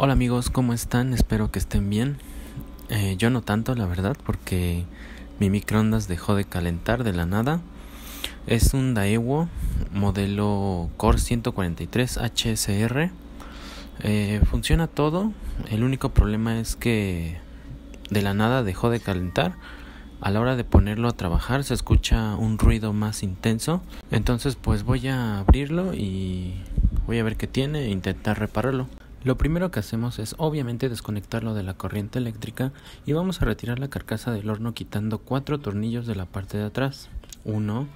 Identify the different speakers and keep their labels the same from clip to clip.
Speaker 1: Hola amigos, ¿cómo están? Espero que estén bien. Yo no tanto, la verdad, porque mi microondas dejó de calentar de la nada. Es un Daewoo modelo Core 143 HSR. Funciona todo. El único problema es que de la nada dejó de calentar. A la hora de ponerlo a trabajar se escucha un ruido más intenso. Entonces pues voy a abrirlo y voy a ver qué tiene e intentar repararlo. Lo primero que hacemos es obviamente desconectarlo de la corriente eléctrica y vamos a retirar la carcasa del horno quitando 4 tornillos de la parte de atrás. 1,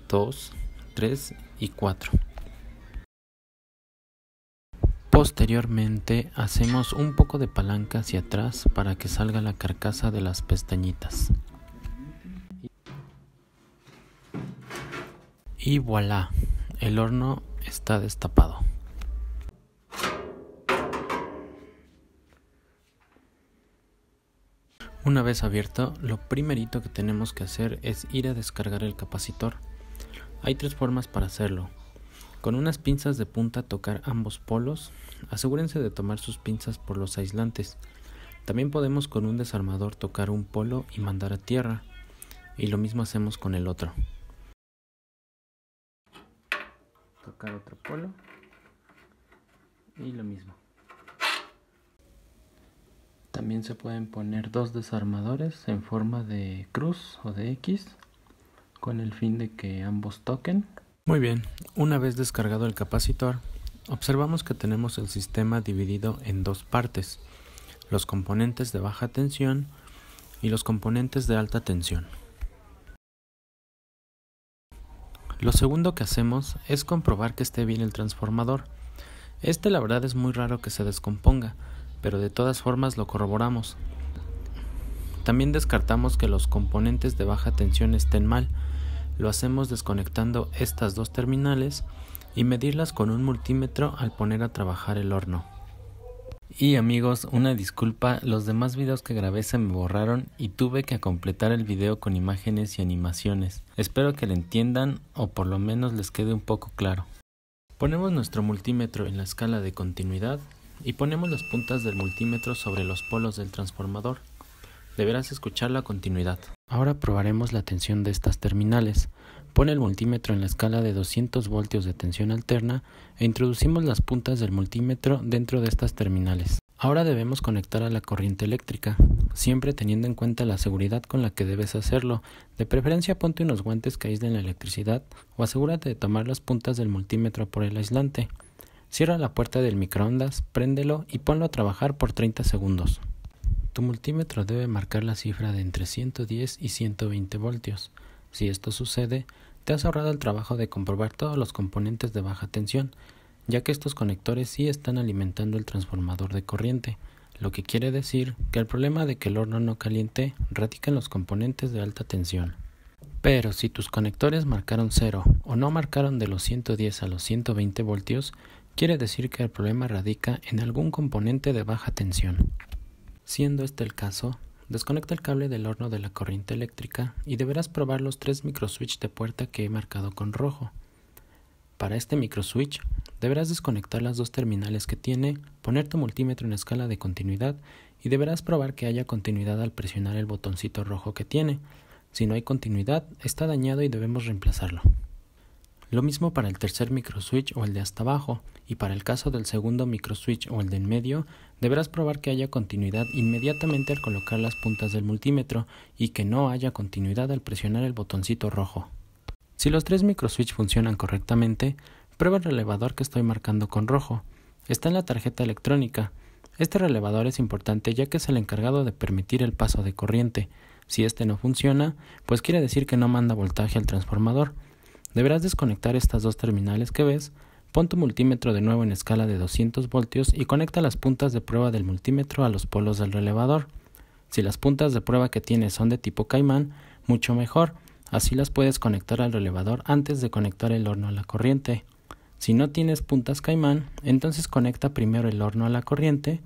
Speaker 1: 2, 3 y 4. Posteriormente hacemos un poco de palanca hacia atrás para que salga la carcasa de las pestañitas. Y voilà, el horno está destapado. Una vez abierto, lo primerito que tenemos que hacer es ir a descargar el capacitor. Hay 3 formas para hacerlo. Con unas pinzas de punta tocar ambos polos. Asegúrense de tomar sus pinzas por los aislantes. También podemos con un desarmador tocar un polo y mandar a tierra. Y lo mismo hacemos con el otro. Tocar otro polo. Y lo mismo. También se pueden poner 2 desarmadores en forma de cruz o de X con el fin de que ambos toquen. Muy bien, una vez descargado el capacitor, observamos que tenemos el sistema dividido en 2 partes, los componentes de baja tensión y los componentes de alta tensión. Lo segundo que hacemos es comprobar que esté bien el transformador. La verdad es muy raro que se descomponga, pero de todas formas lo corroboramos. También descartamos que los componentes de baja tensión estén mal. Lo hacemos desconectando estas 2 terminales y medirlas con un multímetro al poner a trabajar el horno. Y amigos, una disculpa, los demás videos que grabé se me borraron y tuve que completar el video con imágenes y animaciones. Espero que lo entiendan o por lo menos les quede un poco claro. Ponemos nuestro multímetro en la escala de continuidad y ponemos las puntas del multímetro sobre los polos del transformador. Deberás escuchar la continuidad. Ahora probaremos la tensión de estas terminales. Pon el multímetro en la escala de 200 voltios de tensión alterna e introducimos las puntas del multímetro dentro de estas terminales. Ahora debemos conectar a la corriente eléctrica, siempre teniendo en cuenta la seguridad con la que debes hacerlo. De preferencia ponte unos guantes que aíslen la electricidad o asegúrate de tomar las puntas del multímetro por el aislante. Cierra la puerta del microondas, préndelo y ponlo a trabajar por 30 segundos. Tu multímetro debe marcar la cifra de entre 110 y 120 voltios. Si esto sucede, te has ahorrado el trabajo de comprobar todos los componentes de baja tensión, ya que estos conectores sí están alimentando el transformador de corriente, lo que quiere decir que el problema de que el horno no caliente radica en los componentes de alta tensión. Pero si tus conectores marcaron 0 o no marcaron de los 110 a los 120 voltios, quiere decir que el problema radica en algún componente de baja tensión. Siendo este el caso, desconecta el cable del horno de la corriente eléctrica y deberás probar los 3 microswitch de puerta que he marcado con rojo. Para este microswitch, deberás desconectar las 2 terminales que tiene, poner tu multímetro en escala de continuidad y deberás probar que haya continuidad al presionar el botoncito rojo que tiene. Si no hay continuidad, está dañado y debemos reemplazarlo. Lo mismo para el tercer microswitch o el de hasta abajo, y para el caso del segundo microswitch o el de en medio, deberás probar que haya continuidad inmediatamente al colocar las puntas del multímetro y que no haya continuidad al presionar el botoncito rojo. Si los 3 microswitch funcionan correctamente, prueba el relevador que estoy marcando con rojo. Está en la tarjeta electrónica. Este relevador es importante ya que es el encargado de permitir el paso de corriente. Si este no funciona, pues quiere decir que no manda voltaje al transformador. Deberás desconectar estas 2 terminales que ves, pon tu multímetro de nuevo en escala de 200 voltios y conecta las puntas de prueba del multímetro a los polos del relevador. Si las puntas de prueba que tienes son de tipo caimán, mucho mejor, así las puedes conectar al relevador antes de conectar el horno a la corriente. Si no tienes puntas caimán, entonces conecta primero el horno a la corriente,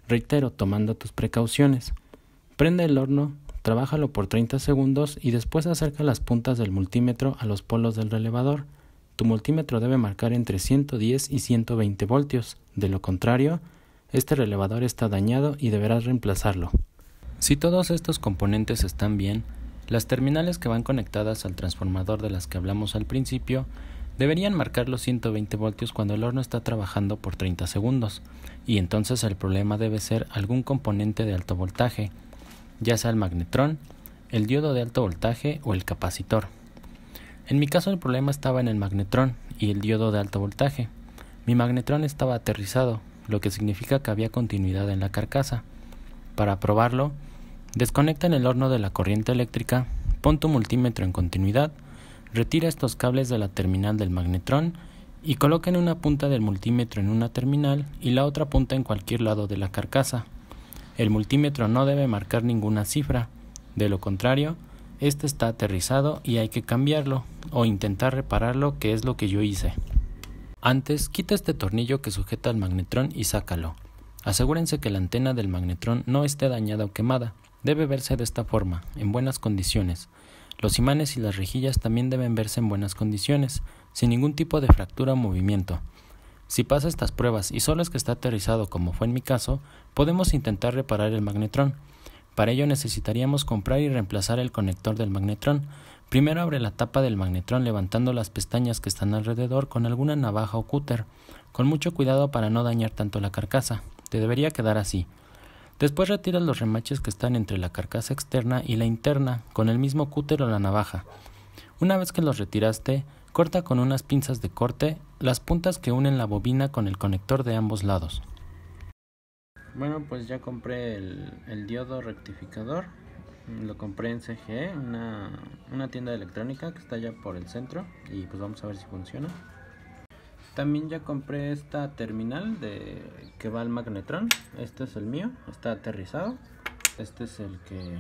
Speaker 1: reitero, tomando tus precauciones. Prende el horno, trabájalo por 30 segundos y después acerca las puntas del multímetro a los polos del relevador. Tu multímetro debe marcar entre 110 y 120 voltios, de lo contrario, Este relevador está dañado y deberás reemplazarlo. Si todos estos componentes están bien, las terminales que van conectadas al transformador de las que hablamos al principio deberían marcar los 120 voltios cuando el horno está trabajando por 30 segundos, y entonces el problema debe ser algún componente de alto voltaje, ya sea el magnetrón, el diodo de alto voltaje o el capacitor. En mi caso el problema estaba en el magnetrón y el diodo de alto voltaje. Mi magnetrón estaba aterrizado, lo que significa que había continuidad en la carcasa. Para probarlo, desconecta en el horno de la corriente eléctrica, pon tu multímetro en continuidad, retira estos cables de la terminal del magnetrón y coloquen una punta del multímetro en una terminal y la otra punta en cualquier lado de la carcasa. El multímetro no debe marcar ninguna cifra, de lo contrario, este está aterrizado y hay que cambiarlo o intentar repararlo, que es lo que yo hice. Antes, quita este tornillo que sujeta al magnetrón y sácalo. Asegúrense que la antena del magnetrón no esté dañada o quemada. Debe verse de esta forma, en buenas condiciones. Los imanes y las rejillas también deben verse en buenas condiciones, sin ningún tipo de fractura o movimiento. Si pasa estas pruebas y solo es que está aterrizado como fue en mi caso, podemos intentar reparar el magnetrón. Para ello necesitaríamos comprar y reemplazar el conector del magnetrón. Primero abre la tapa del magnetrón levantando las pestañas que están alrededor con alguna navaja o cúter, con mucho cuidado para no dañar tanto la carcasa. Te debería quedar así. Después retiras los remaches que están entre la carcasa externa y la interna con el mismo cúter o la navaja. Una vez que los retiraste, corta con unas pinzas de corte las puntas que unen la bobina con el conector de ambos lados. Bueno, pues ya compré el diodo rectificador. Lo compré en CGE, una tienda electrónica que está allá por el centro, y pues vamos a ver si funciona. También ya compré esta terminal que va al magnetrón. Este es el mío, está aterrizado. Este es el que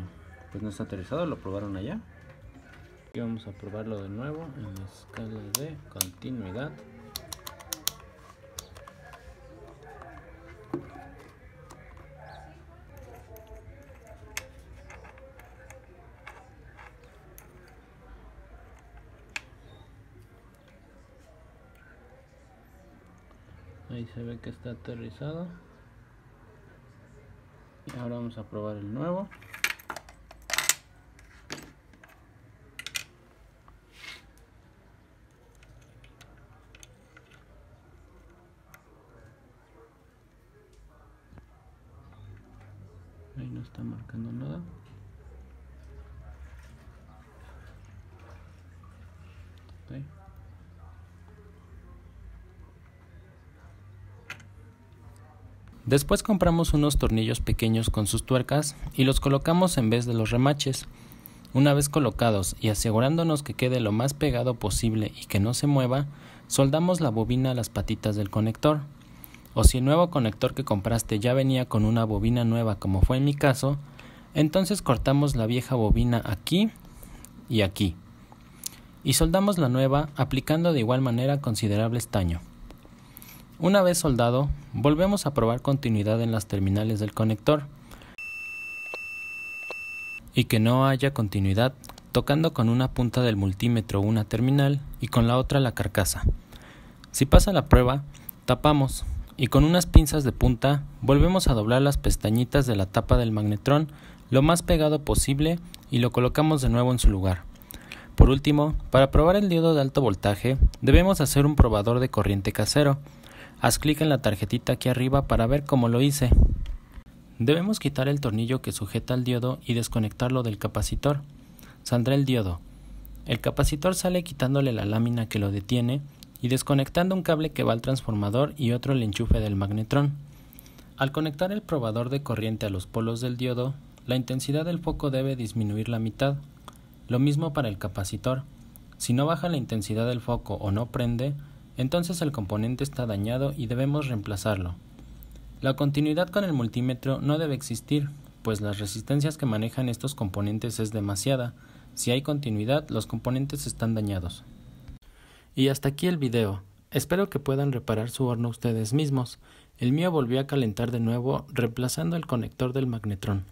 Speaker 1: pues no está aterrizado, lo probaron allá. Y vamos a probarlo de nuevo en la escala de continuidad. Ahí se ve que está aterrizado. Y ahora vamos a probar el nuevo. Ahí no está marcando nada. Okay. Después compramos unos tornillos pequeños con sus tuercas y los colocamos en vez de los remaches. Una vez colocados y asegurándonos que quede lo más pegado posible y que no se mueva, soldamos la bobina a las patitas del conector. O si el nuevo conector que compraste ya venía con una bobina nueva, como fue en mi caso, entonces cortamos la vieja bobina aquí y aquí. Y soldamos la nueva aplicando de igual manera considerable estaño. Una vez soldado, volvemos a probar continuidad en las terminales del conector. Y que no haya continuidad, tocando con una punta del multímetro una terminal y con la otra la carcasa. Si pasa la prueba, tapamos y con unas pinzas de punta volvemos a doblar las pestañitas de la tapa del magnetrón lo más pegado posible y lo colocamos de nuevo en su lugar. Por último, para probar el diodo de alto voltaje, debemos hacer un probador de corriente casero. Haz clic en la tarjetita aquí arriba para ver cómo lo hice. Debemos quitar el tornillo que sujeta al diodo y desconectarlo del capacitor. Saldrá el diodo. El capacitor sale quitándole la lámina que lo detiene y desconectando un cable que va al transformador y otro al enchufe del magnetrón. Al conectar el probador de corriente a los polos del diodo, la intensidad del foco debe disminuir la mitad. Lo mismo para el capacitor. Si no baja la intensidad del foco o no prende, entonces el componente está dañado y debemos reemplazarlo. La continuidad con el multímetro no debe existir, pues las resistencias que manejan estos componentes es demasiada. Si hay continuidad, los componentes están dañados. Y hasta aquí el video. Espero que puedan reparar su horno ustedes mismos. El mío volvió a calentar de nuevo, reemplazando el conector del magnetrón.